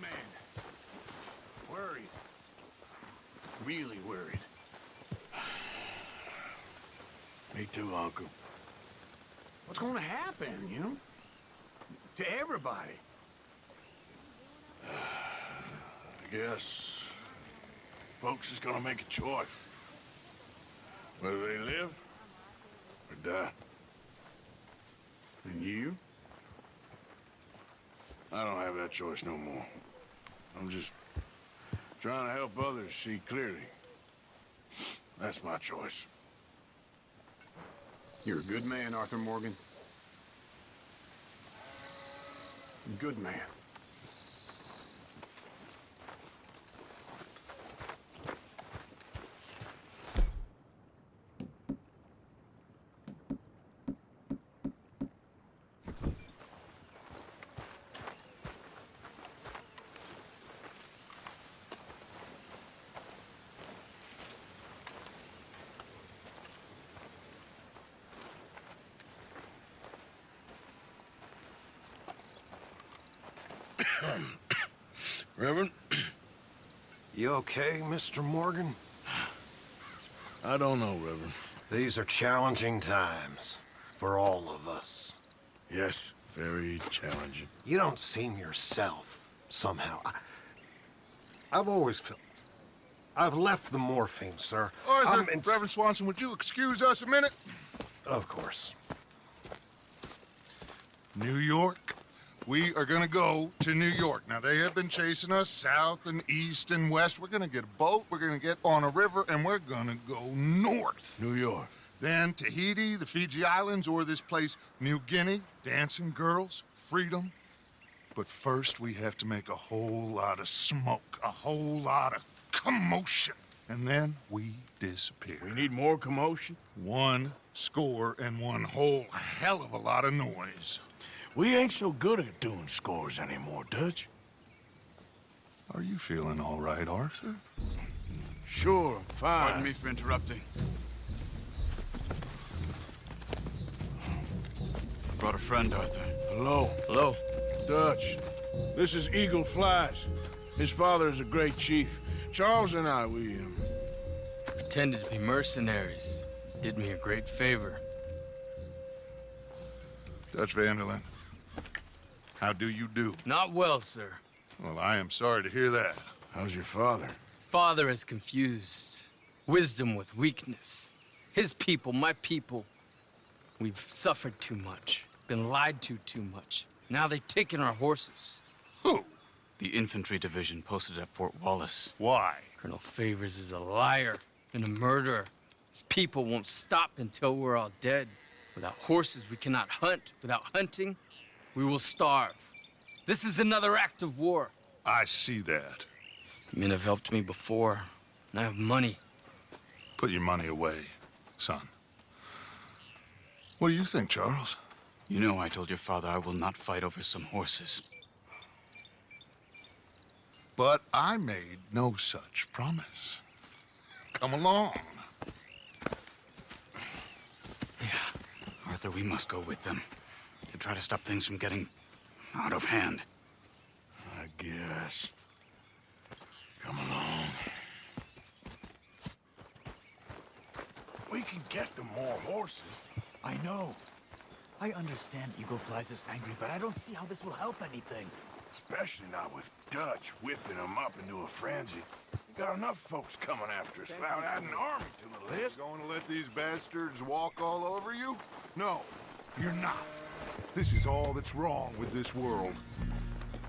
man. Worried. Really worried. Me too, Uncle. What's gonna happen, you know? To everybody. I guess folks is gonna make a choice. Whether they live or die. And you? I don't have that choice no more. I'm just trying to help others see clearly. That's my choice. You're a good man, Arthur Morgan. Good man. Reverend? You okay, Mr. Morgan? I don't know, Reverend. These are challenging times for all of us. Yes, very challenging. You don't seem yourself, somehow. I've always felt... I've left the morphine, sir. Arthur, Reverend Swanson, would you excuse us a minute? Of course. New York. We are gonna go to New York. Now, they have been chasing us south and east and west. We're gonna get a boat, we're gonna get on a river, and we're gonna go north. New York. Then Tahiti, the Fiji Islands, or this place, New Guinea, dancing girls, freedom. But first, we have to make a whole lot of smoke, a whole lot of commotion. And then we disappear. We need more commotion? 1 score and 1 whole hell of a lot of noise. We ain't so good at doing scores anymore, Dutch. Are you feeling all right, Arthur? Sure, fine. Pardon me for interrupting. I brought a friend, Arthur. Hello. Hello. Dutch. This is Eagle Flies. His father is a great chief. Charles and I, we Pretended to be mercenaries. Did me a great favor. Dutch Vanderlyn, how do you do? Not well, sir. Well, I am sorry to hear that. How's your father? Father has confused wisdom with weakness. His people, my people. We've suffered too much. Been lied to too much. Now they've taken our horses. Who? The infantry division posted at Fort Wallace. Why? Colonel Favors is a liar and a murderer. His people won't stop until we're all dead. Without horses, we cannot hunt. Without hunting, we will starve. This is another act of war. I see that. Men have helped me before, and I have money. Put your money away, son. What do you think, Charles? You know I told your father I will not fight over some horses. But I made no such promise. Come along. Yeah. Arthur, we must go with them. To try to stop things from getting out of hand. I guess. Come along. We can get them more horses. I know. I understand Eagle Flies is angry, but I don't see how this will help anything. Especially not with Dutch whipping them up into a frenzy. We got enough folks coming after us without adding an army to the list. Going to let these bastards walk all over you? No, you're not. This is all that's wrong with this world.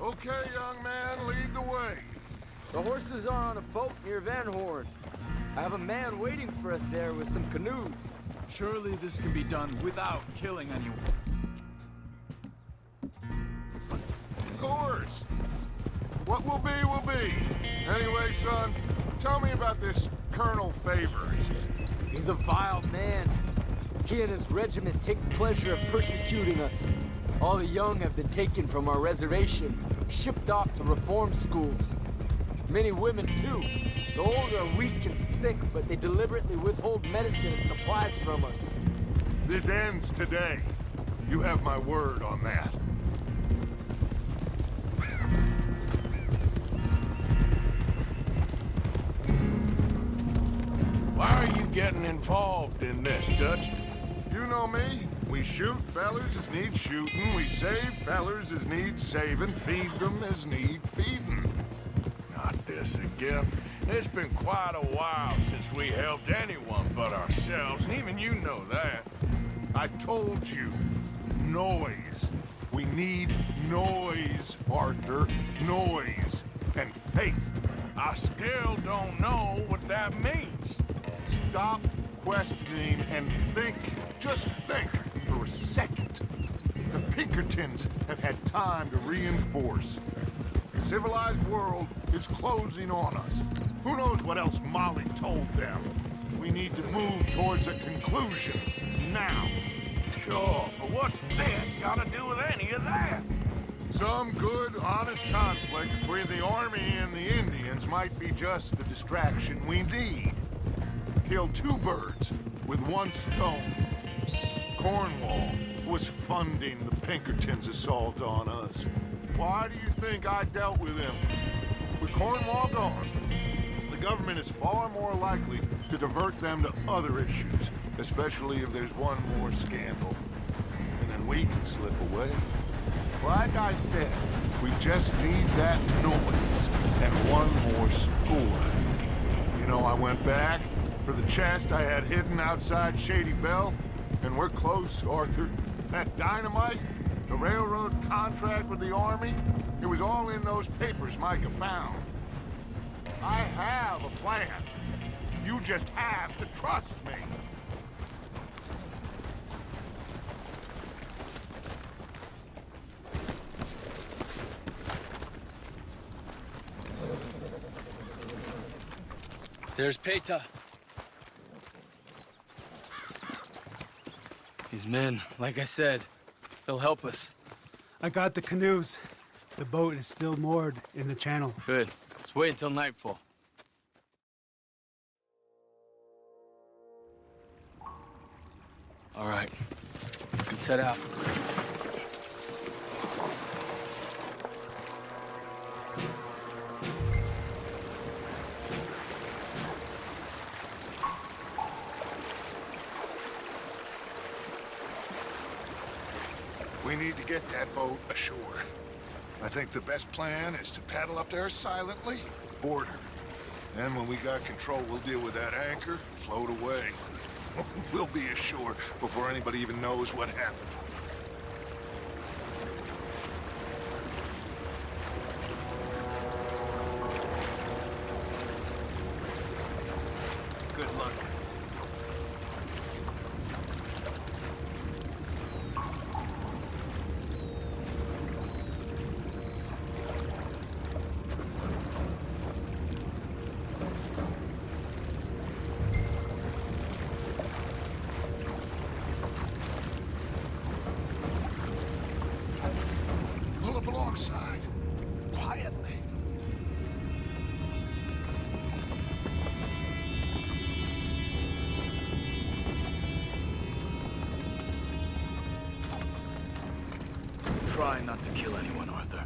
Okay, young man, lead the way. The horses are on a boat near Van Horn. I have a man waiting for us there with some canoes. Surely this can be done without killing anyone. Of course. What will be, will be. Anyway, son, tell me about this Colonel Favors. He's a vile man. He and his regiment take pleasure in persecuting us. All the young have been taken from our reservation, shipped off to reform schools. Many women, too. The old are weak and sick, but they deliberately withhold medicine and supplies from us. This ends today. You have my word on that. getting involved in this, Dutch? You know me. We shoot fellers as need shooting. We save fellers as need saving. Feed them as need feeding. Not this again. It's been quite a while since we helped anyone but ourselves, and even you know that. I told you. Noise. We need noise, Arthur. Noise. And faith. I still don't know what that means. Stop questioning and think. Just think for a second. The Pinkertons have had time to reinforce. The civilized world is closing on us. Who knows what else Molly told them? We need to move towards a conclusion. Now. Sure, but what's this got to do with any of that? Some good, honest conflict between the army and the Indians might be just the distraction we need. Kill two birds with one stone. Cornwall was funding the Pinkertons' assault on us. Why do you think I dealt with him? With Cornwall gone, the government is far more likely to divert them to other issues, especially if there's one more scandal. And then we can slip away. Like I said, we just need that noise and one more score. You know, I went back for the chest I had hidden outside Shady Bell, and we're close, Arthur. That dynamite, the railroad contract with the army, it was all in those papers Micah found. I have a plan. You just have to trust me. There's Peta. These men, like I said, they'll help us. I got the canoes. The boat is still moored in the channel. Good. Let's wait until nightfall. All right. Let's head out. We need to get that boat ashore. I think the best plan is to paddle up there silently, board her. Then when we got control, we'll deal with that anchor, float away. We'll be ashore before anybody even knows what happened. Good luck. Pull up alongside. Quietly. Try not to kill anyone, Arthur.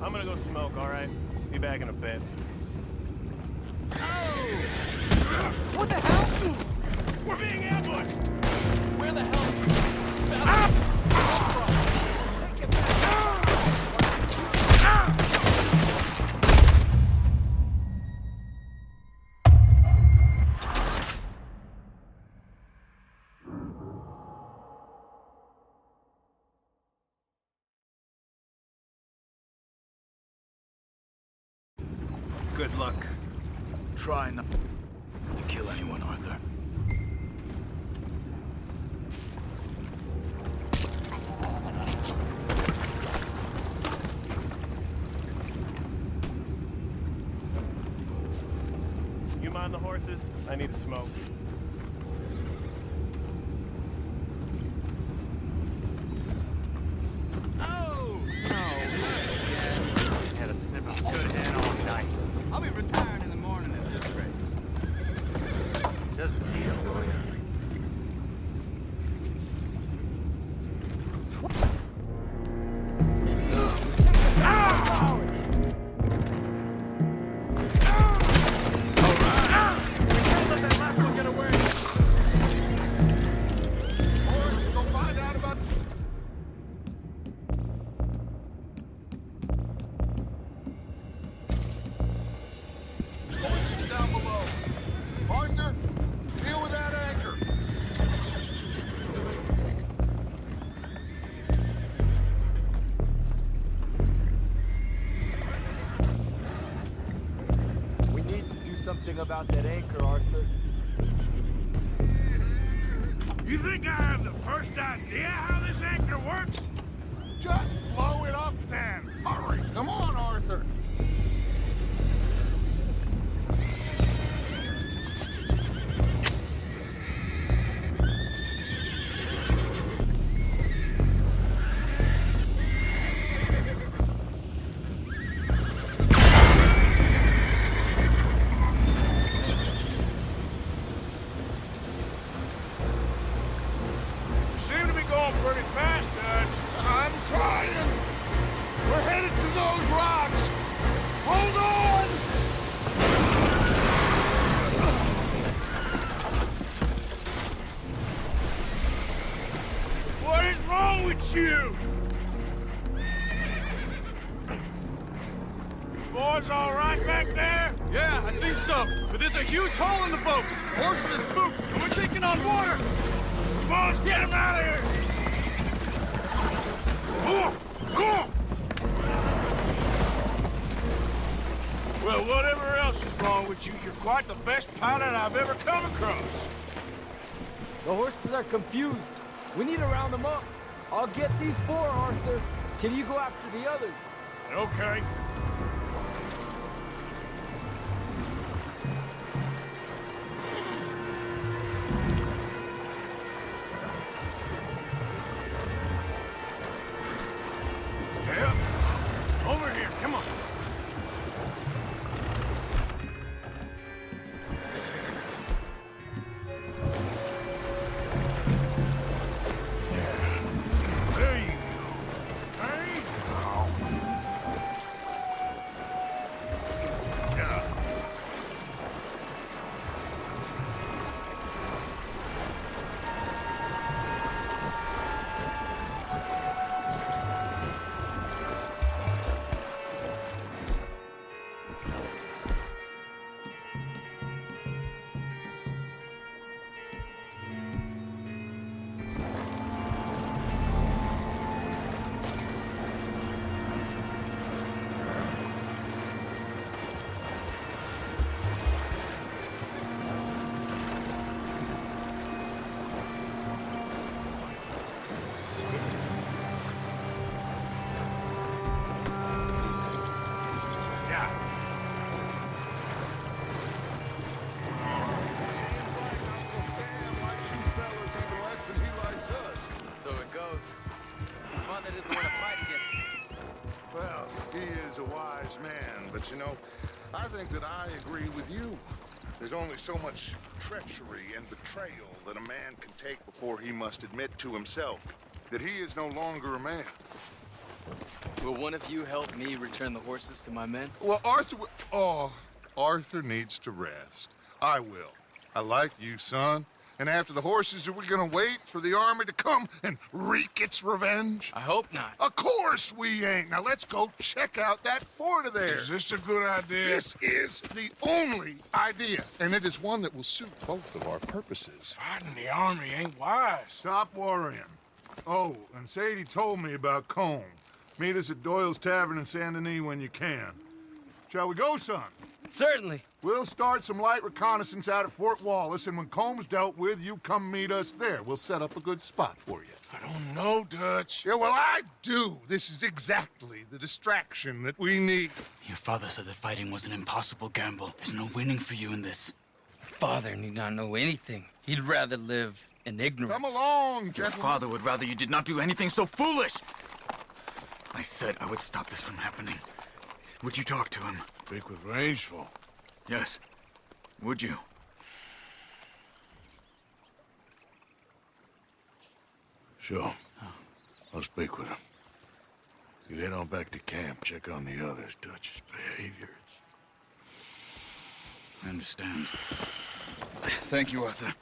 I'm gonna go smoke, all right? Be back in a bit. What the hell? We're being ambushed! Where the hell? Take it back. Good luck. Try not to kill anyone, Arthur. You mind the horses? I need to smoke. Oh! No. Horses down below. Arthur, deal with that anchor. We need to do something about that anchor, Arthur. You think I have the first idea how this anchor works? Just blow it up then. Hurry. Come on, Arthur. You seem to be going pretty fast, Dutch. I'm trying. We're headed to those rocks. Hold on! What is wrong with you? Boys all right back there? Yeah, I think so. But there's a huge hole in the boat. Horses are spooked, and we're taking on water. Come on, let's get him out of here! Well, whatever else is wrong with you, you're quite the best pilot I've ever come across. The horses are confused. We need to round them up. I'll get these four, Arthur. Can you go after the others? Okay. Stay up. Over here, come on. There you go. Hey, now. Yeah. So it goes. Fun that doesn't want to fight again. Well, he is a wise man, but you know, I think that I agree with you. There's only so much treachery and betrayal that a man can take before he must admit to himself that he is no longer a man. Will one of you help me return the horses to my men? Well, Arthur needs to rest. I will. I like you, son. And after the horses, are we gonna wait for the army to come and wreak its revenge? I hope not. Of course we ain't. Now let's go check out that fort of theirs. Is this a good idea? This is the only idea, and it is one that will suit both of our purposes. Fighting the army ain't wise. Stop worrying. Oh, and Sadie told me about Combe. Meet us at Doyle's Tavern in Saint Denis when you can. Shall we go, son? Certainly. We'll start some light reconnaissance out at Fort Wallace, and when Comb's dealt with, you come meet us there. We'll set up a good spot for you. I don't know, Dutch. Yeah, well, I do. This is exactly the distraction that we need. Your father said that fighting was an impossible gamble. There's no winning for you in this. Father need not know anything. He'd rather live in ignorance. Come along, Your gentlemen. father would rather you did not do anything so foolish. I said I would stop this from happening. Would you talk to him? Speak with Rangeful. Yes. Would you? Sure. I'll speak with him. You head on back to camp, check on the others, Dutch's behavior. I understand. Thank you, Arthur.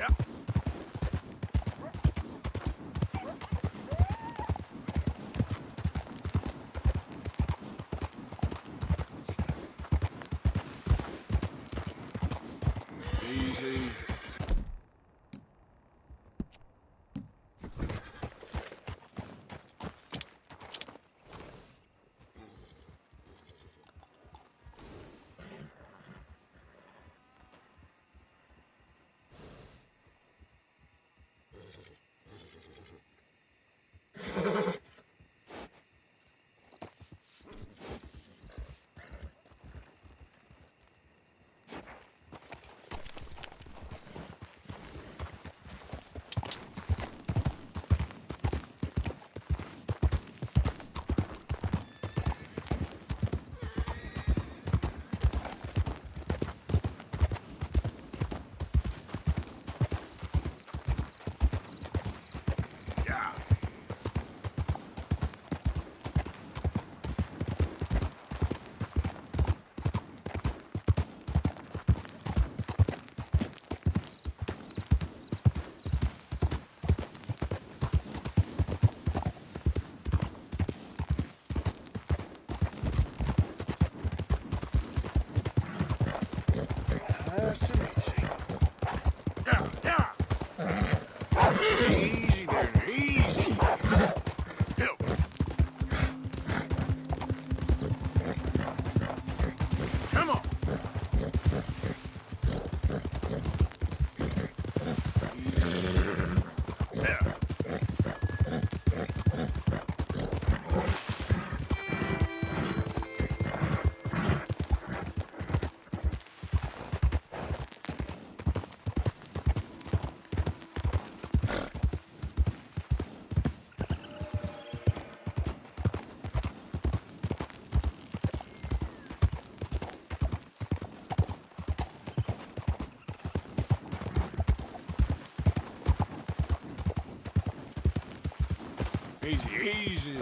Yep. Easy. Easy, easy.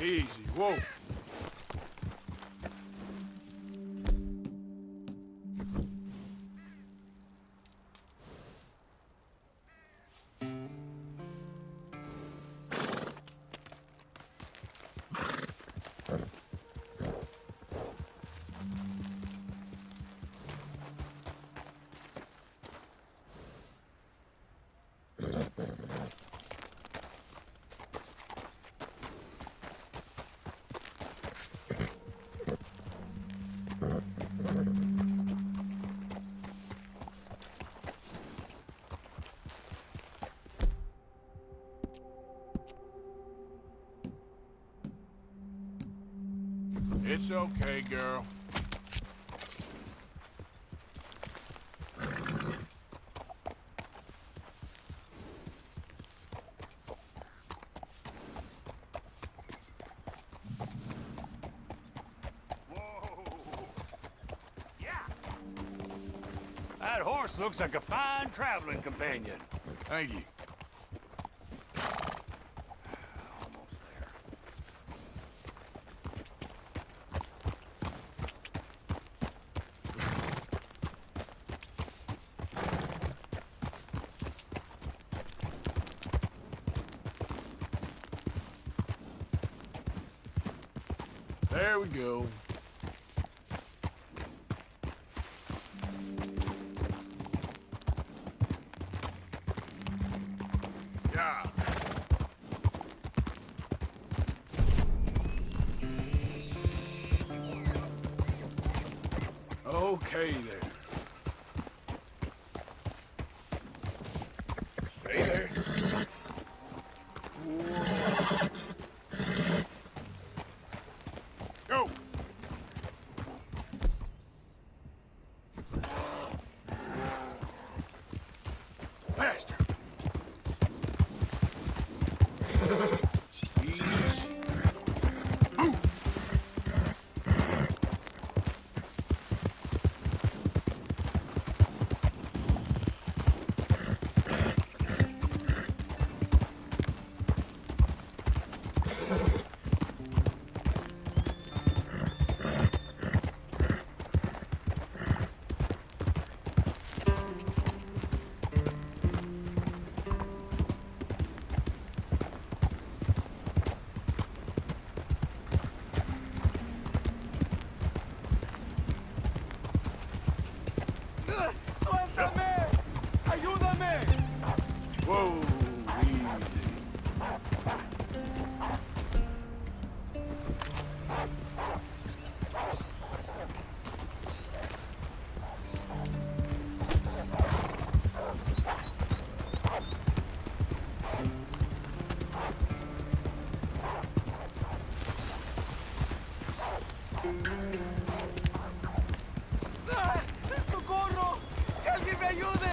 Easy, whoa. It's okay, girl. That horse looks like a fine traveling companion. Thank you. There we go. Yeah. Okay there. Stay there. Go. Faster. Easy. Move. ¡Suéltame! ¡Ayúdame! Whoa, easy. ¡Socorro! ¡Que alguien me ayude!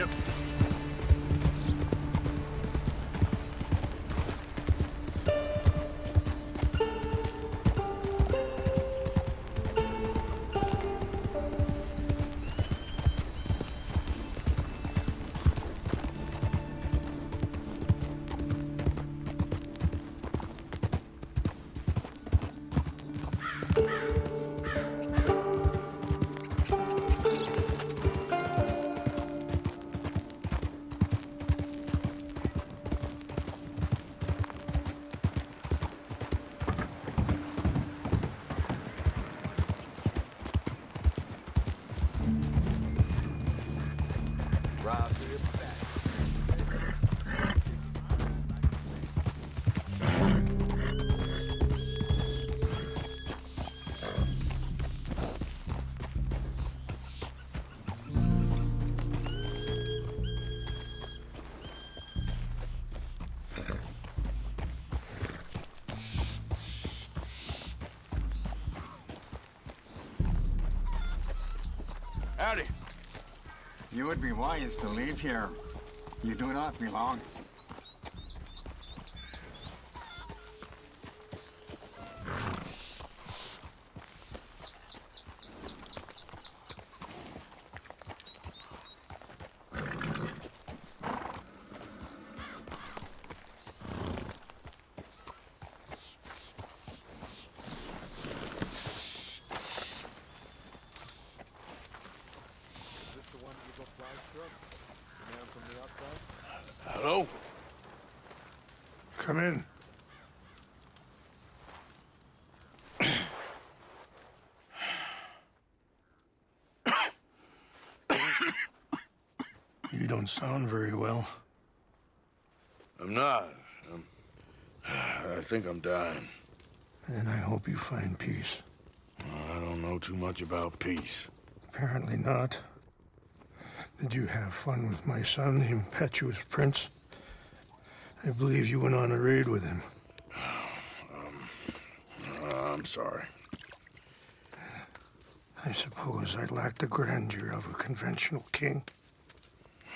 Yep. Howdy. You would be wise to leave here. You do not belong. Hello? Come in. You don't sound very well. I'm not. I think I'm dying. And I hope you find peace. I don't know too much about peace. Apparently not. Did you have fun with my son, the impetuous prince? I believe you went on a raid with him. I'm sorry. I suppose I lack the grandeur of a conventional king.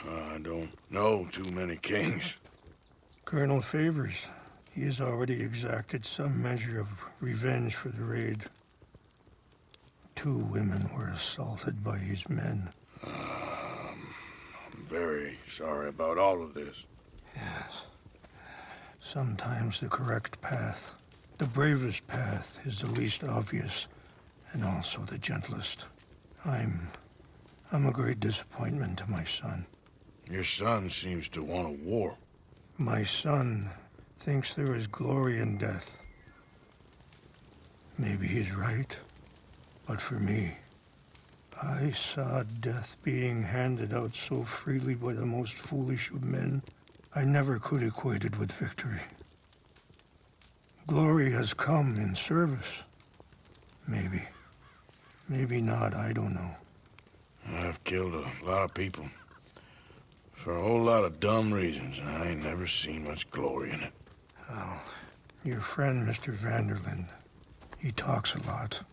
I don't know too many kings. Colonel Favors, he has already exacted some measure of revenge for the raid. 2 women were assaulted by his men. I'm very sorry about all of this. Yes. Sometimes the correct path, the bravest path, is the least obvious and also the gentlest. I'm a great disappointment to my son. Your son seems to want a war. My son thinks there is glory in death. Maybe he's right, but for me, I saw death being handed out so freely by the most foolish of men, I never could equate it with victory. Glory has come in service. Maybe. Maybe not, I don't know. I've killed a lot of people. For a whole lot of dumb reasons, and I ain't never seen much glory in it. Well, your friend, Mr. Vanderlyn, he talks a lot.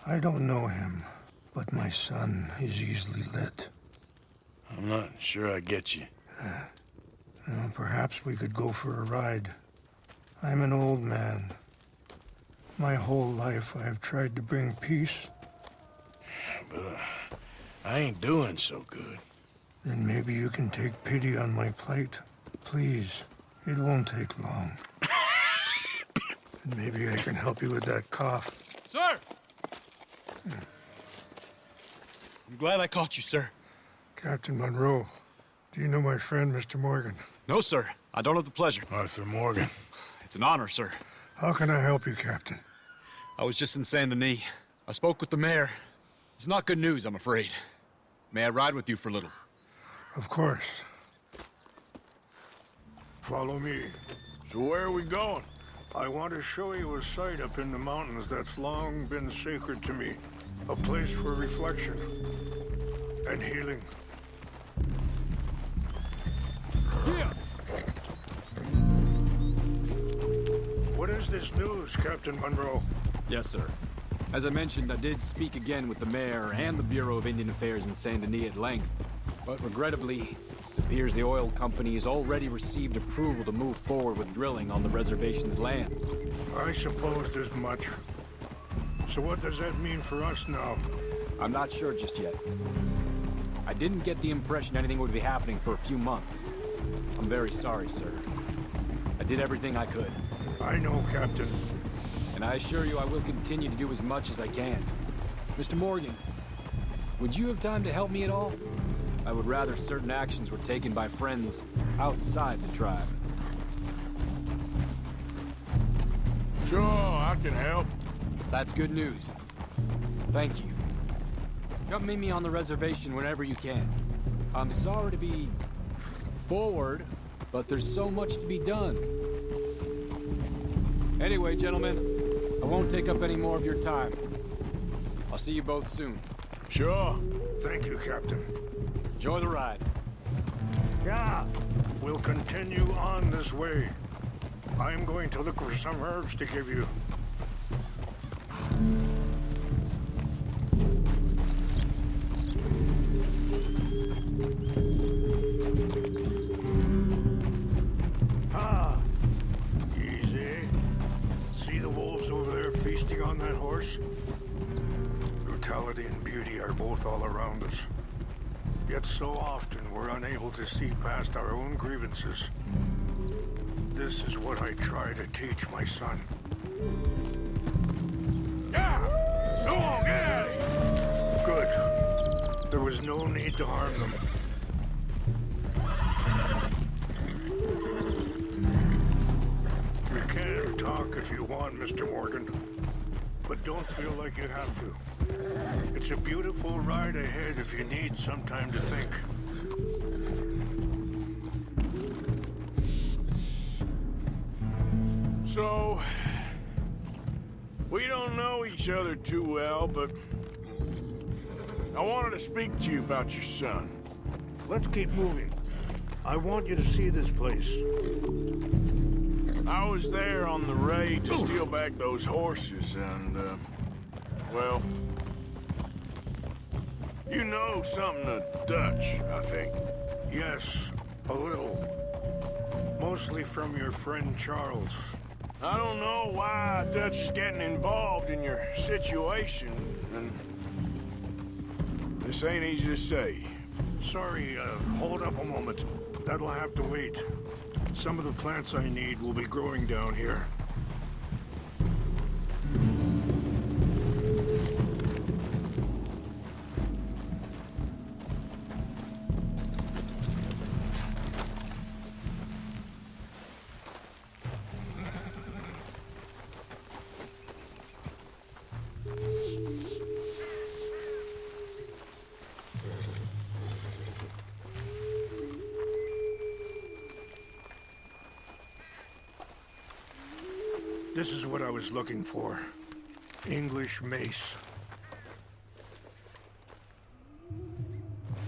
I don't know him, but my son is easily led. I'm not sure I get you. Well, perhaps we could go for a ride. I'm an old man. My whole life I have tried to bring peace. But I ain't doing so good. Then maybe you can take pity on my plight. Please, it won't take long. And maybe I can help you with that cough. Sir! I'm glad I caught you, sir. Captain Monroe, do you know my friend, Mr. Morgan? No, sir. I don't have the pleasure. Arthur Morgan. It's an honor, sir. How can I help you, Captain? I was just in Saint Denis. I spoke with the mayor. It's not good news, I'm afraid. May I ride with you for a little? Of course. Follow me. So where are we going? I want to show you a site up in the mountains that's long been sacred to me. A place for reflection and healing. Yeah. What is this news, Captain Monroe? Yes, sir. As I mentioned, I did speak again with the mayor and the Bureau of Indian Affairs in Saint Denis at length. But regrettably, it appears the oil company has already received approval to move forward with drilling on the reservation's land. I supposed as much. So what does that mean for us now? I'm not sure just yet. I didn't get the impression anything would be happening for a few months. I'm very sorry, sir. I did everything I could. I know, Captain. And I assure you I will continue to do as much as I can. Mr. Morgan, would you have time to help me at all? I would rather certain actions were taken by friends outside the tribe. Sure, I can help. That's good news. Thank you. Come meet me on the reservation whenever you can. I'm sorry to be forward, but there's so much to be done. Anyway, gentlemen, I won't take up any more of your time. I'll see you both soon. Sure. Thank you, Captain. Enjoy the ride. Yeah. We'll continue on this way. I'm going to look for some herbs to give you. Easy. See the wolves over there feasting on that horse? Brutality and beauty are both all around us. Yet so often we're unable to see past our own grievances. This is what I try to teach my son. Yeah! Go on, get out of here! Good. There was no need to harm them. You can talk if you want, Mr. Morgan. But don't feel like you have to. It's a beautiful ride ahead if you need some time to think. So, we don't know each other too well, but I wanted to speak to you about your son. Let's keep moving. I want you to see this place. I was there on the raid to steal back those horses, and, well, you know something of Dutch, I think. Yes, a little. Mostly from your friend Charles. I don't know why Dutch is getting involved in your situation, and this ain't easy to say. Sorry, hold up a moment. That'll have to wait. Some of the plants I need will be growing down here. This is what I was looking for. English mace.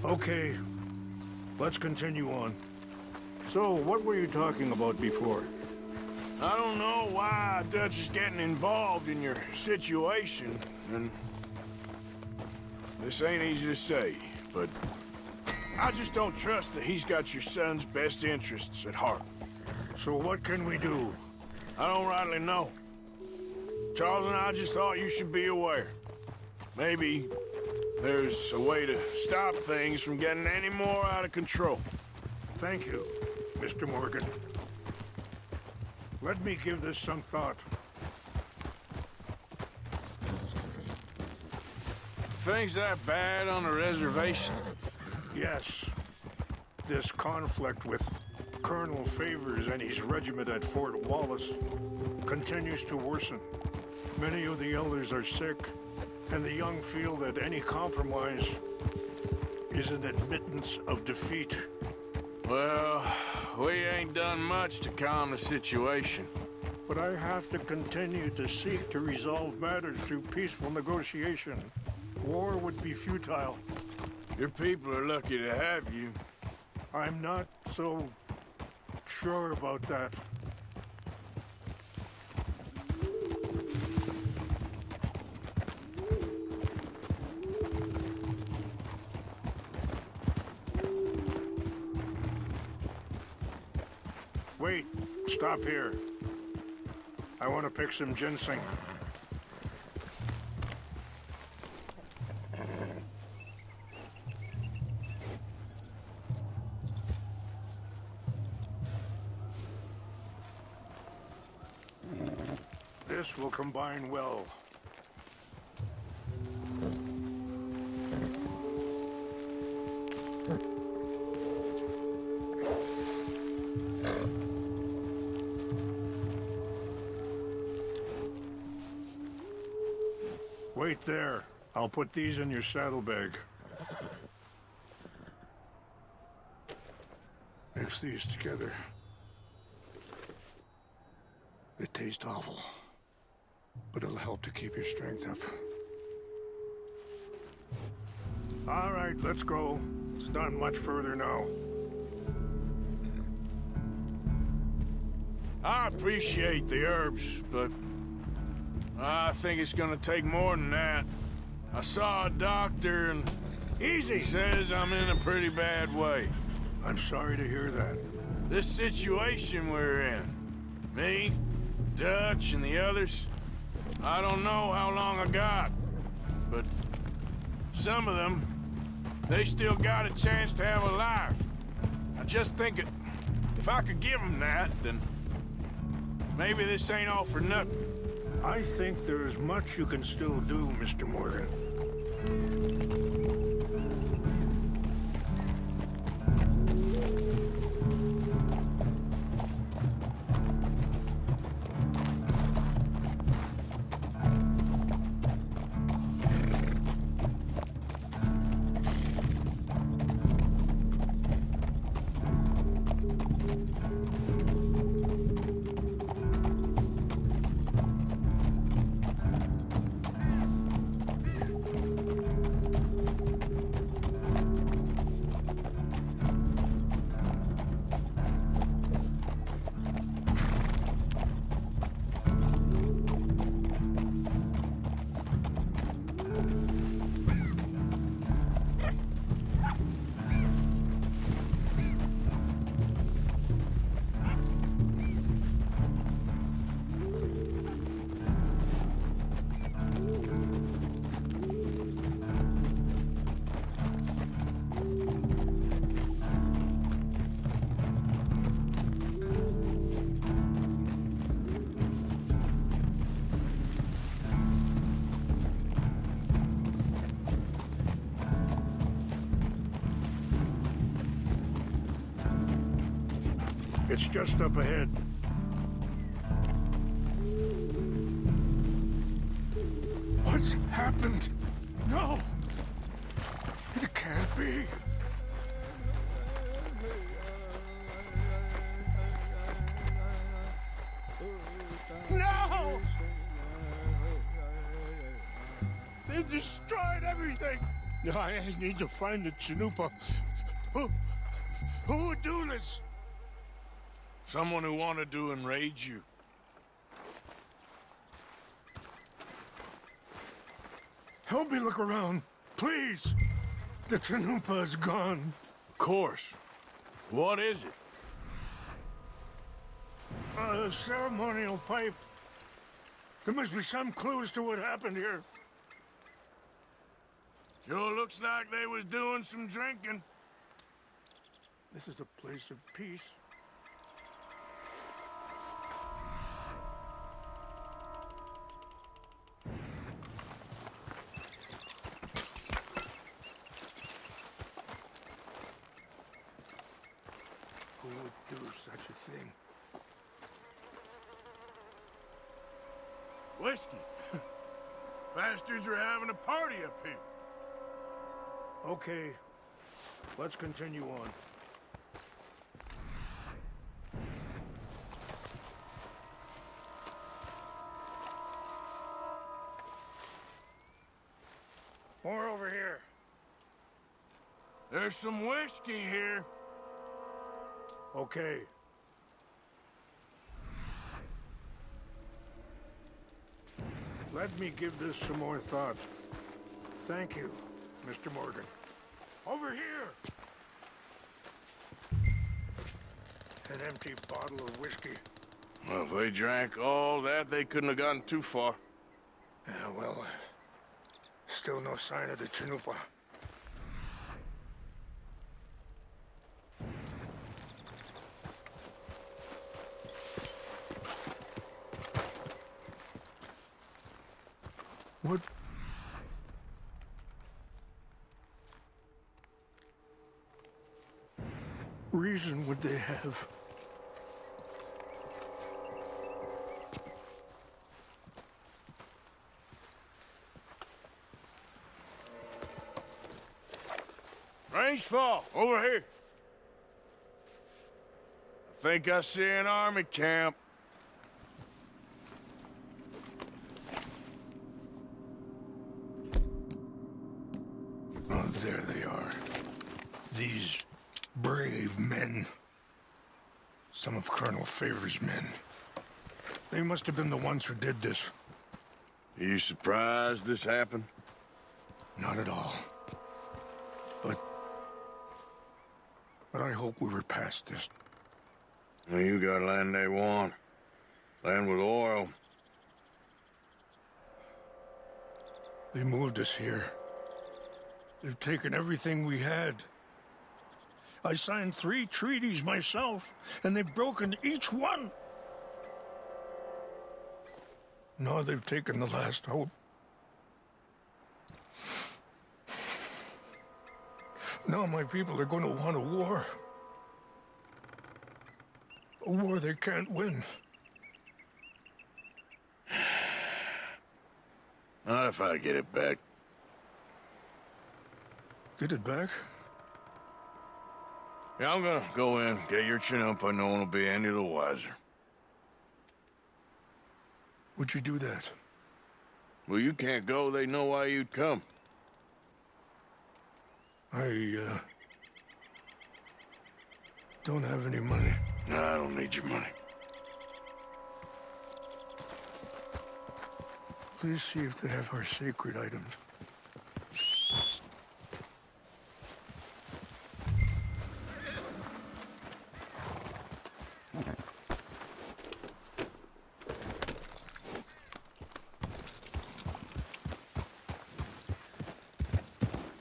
Okay, let's continue on. So, what were you talking about before? I don't know why Dutch is getting involved in your situation, and this ain't easy to say, but I just don't trust that he's got your son's best interests at heart. So what can we do? I don't rightly know. Charles and I just thought you should be aware. Maybe there's a way to stop things from getting any more out of control. Thank you, Mr. Morgan. Let me give this some thought. Things that bad on the reservation? Yes. This conflict with Colonel Favors and his regiment at Fort Wallace continues to worsen. Many of the elders are sick, and the young feel that any compromise is an admittance of defeat. Well, we ain't done much to calm the situation. But I have to continue to seek to resolve matters through peaceful negotiation. War would be futile. Your people are lucky to have you. I'm not so sure about that. Wait, stop here. I want to pick some ginseng. This will combine well. Wait there. I'll put these in your saddlebag. Mix these together. They taste awful, but it'll help to keep your strength up. All right, let's go. It's not much further now. I appreciate the herbs, but I think it's gonna take more than that. I saw a doctor and Easy! he says I'm in a pretty bad way. I'm sorry to hear that. This situation we're in, me, Dutch, and the others, I don't know how long I got, but some of them, they still got a chance to have a life. I just think if I could give them that, then maybe this ain't all for nothing. I think there is much you can still do, Mr. Morgan. It's just up ahead. What's happened? No! It can't be. No! They destroyed everything! No, I need to find the Chanupa. Who would do this? Someone who wanted to enrage you. Help me look around, please. The Chanupa is gone. Of course. What is it? A ceremonial pipe. There must be some clues to what happened here. Sure looks like they was doing some drinking. This is a place of peace. Who would do such a thing? Whiskey. Bastards are having a party up here. Okay, let's continue on. More over here. There's some whiskey here. Okay. Let me give this some more thought. Thank you, Mr. Morgan. Over here! And an empty bottle of whiskey. Well, if they drank all that, they couldn't have gotten too far. Yeah, well, still no sign of the Chanupa. What? Reason would they have? Range fall, over here. I think I see an army camp. Oh, there they are. These brave men. Some of Colonel Favor's men. They must have been the ones who did this. Are you surprised this happened? Not at all. But I hope we were past this. Well, you got land they want. Land with oil. They moved us here. They've taken everything we had. I signed 3 treaties myself, and they've broken each one. Now they've taken the last hope. Now my people are going to want a war. A war they can't win. Not if I get it back. Get it back? Yeah, I'm gonna go in, get your chin up, and no one will be any the wiser. Would you do that? Well, you can't go. They know why you'd come. I don't have any money. No, I don't need your money. Please see if they have our sacred items.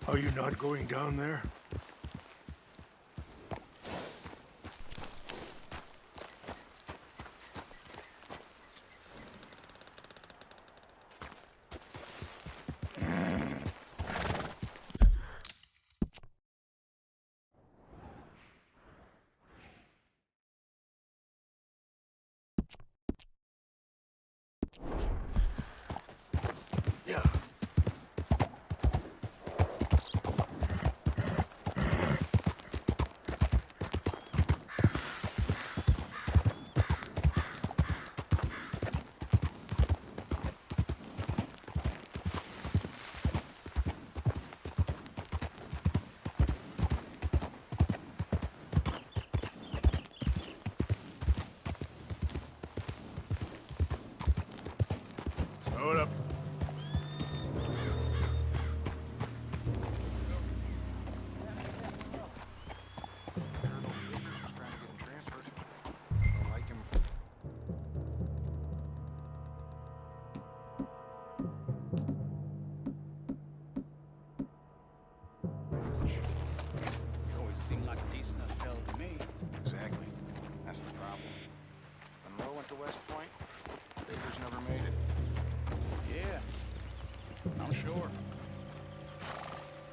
Are you not going down there? Yeah. Hold up.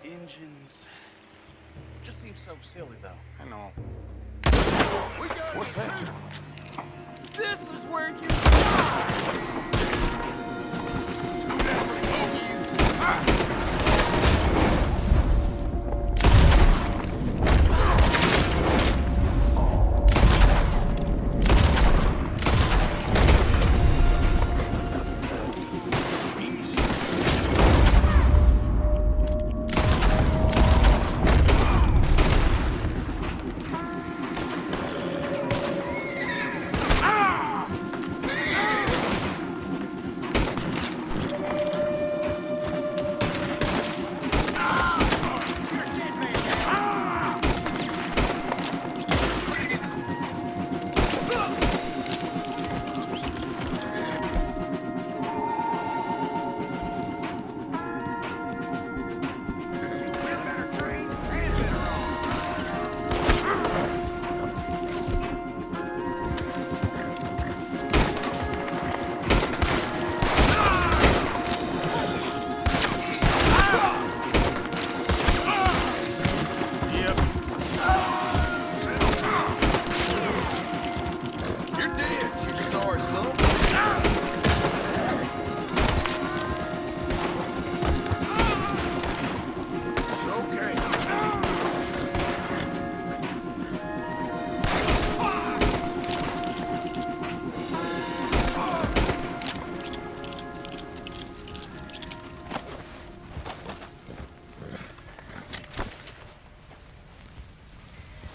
Engines. Just seems so silly, though. I know. What's that? This is where you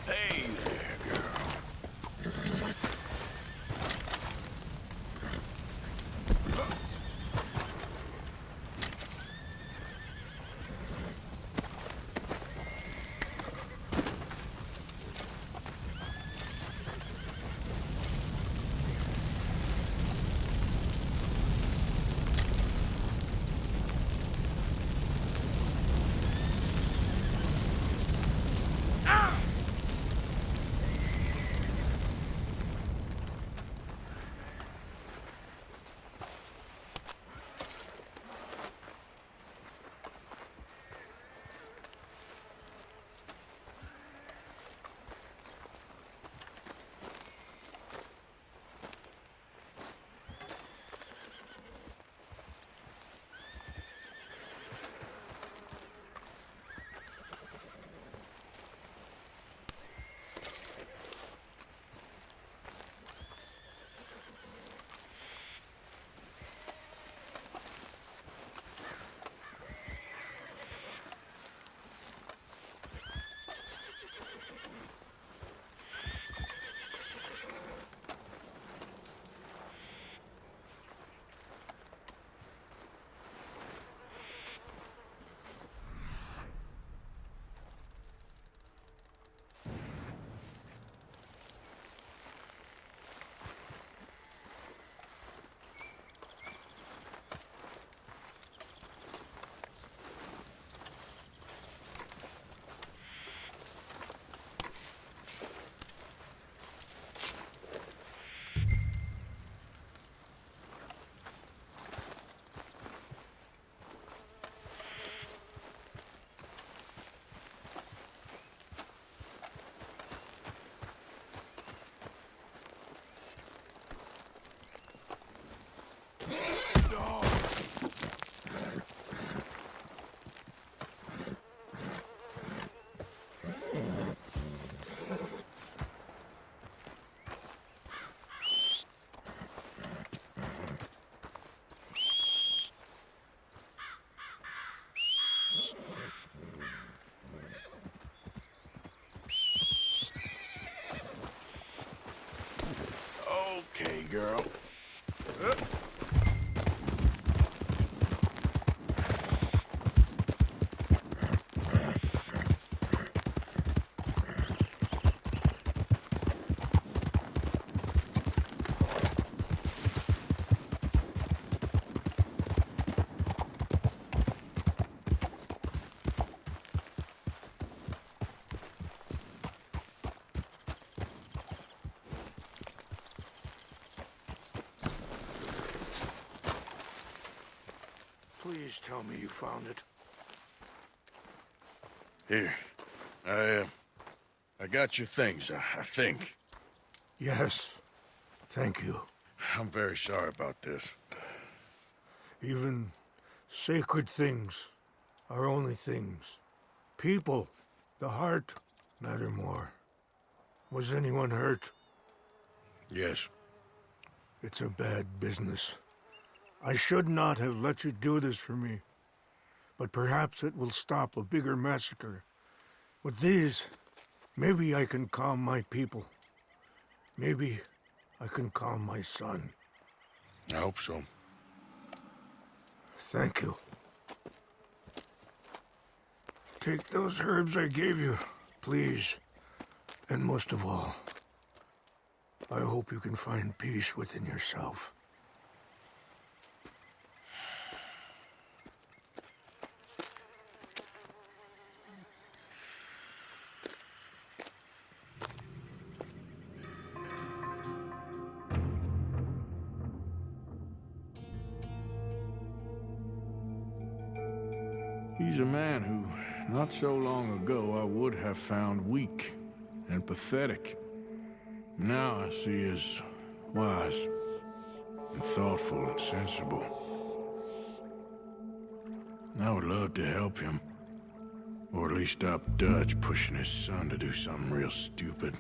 Hey there, girl. Okay, girl. Please tell me you found it. Here. I got your things, I think. Yes. Thank you. I'm very sorry about this. Even sacred things are only things. People, the heart, matter more. Was anyone hurt? Yes. It's a bad business. I should not have let you do this for me. But perhaps it will stop a bigger massacre. With these, maybe I can calm my people. Maybe I can calm my son. I hope so. Thank you. Take those herbs I gave you, please. And most of all, I hope you can find peace within yourself. He's a man who, not so long ago, I would have found weak and pathetic. Now I see as wise and thoughtful and sensible. I would love to help him, or at least stop Dutch pushing his son to do something real stupid.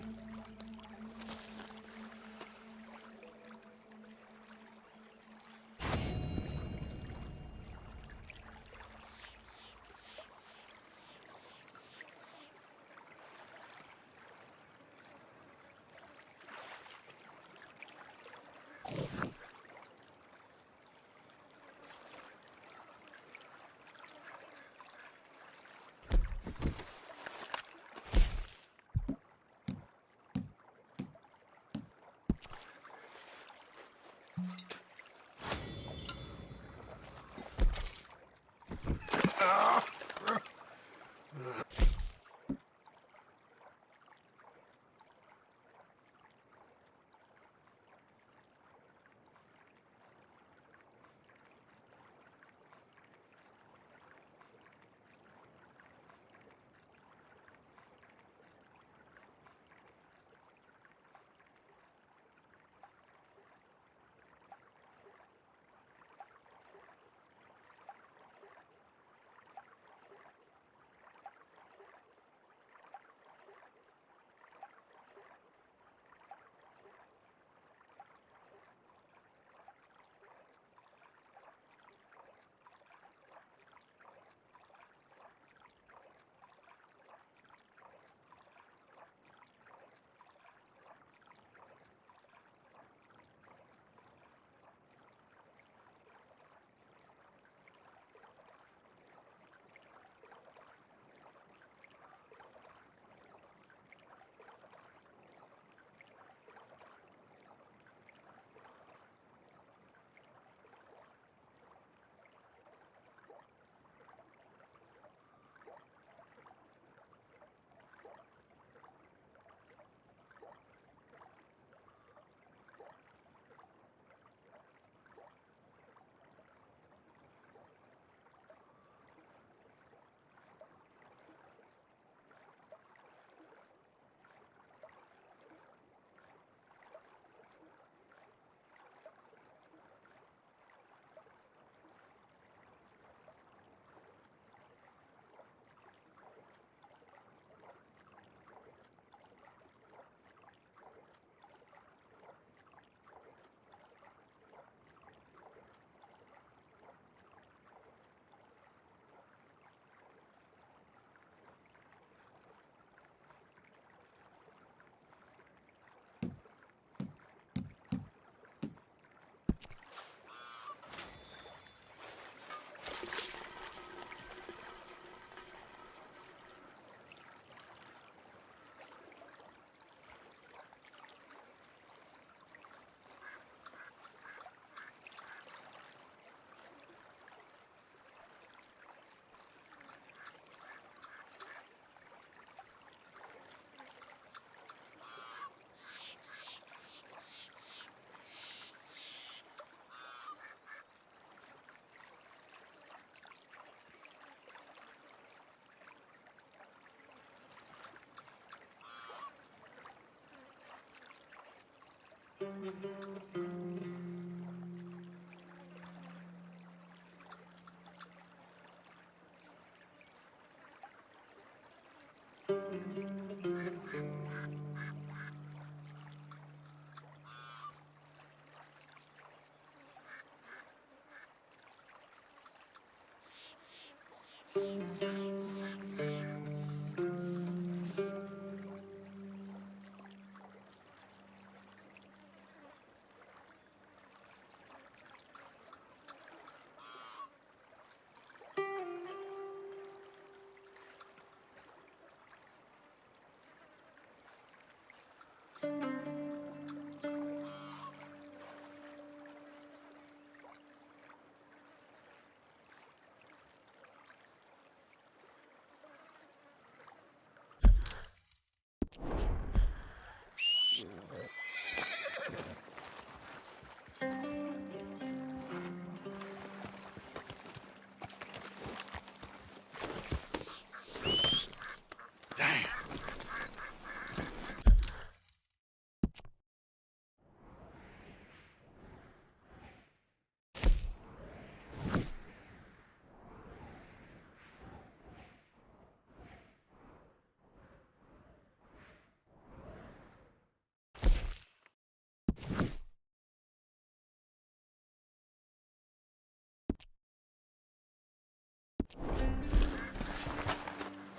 Damn.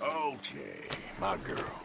Okay, my girl.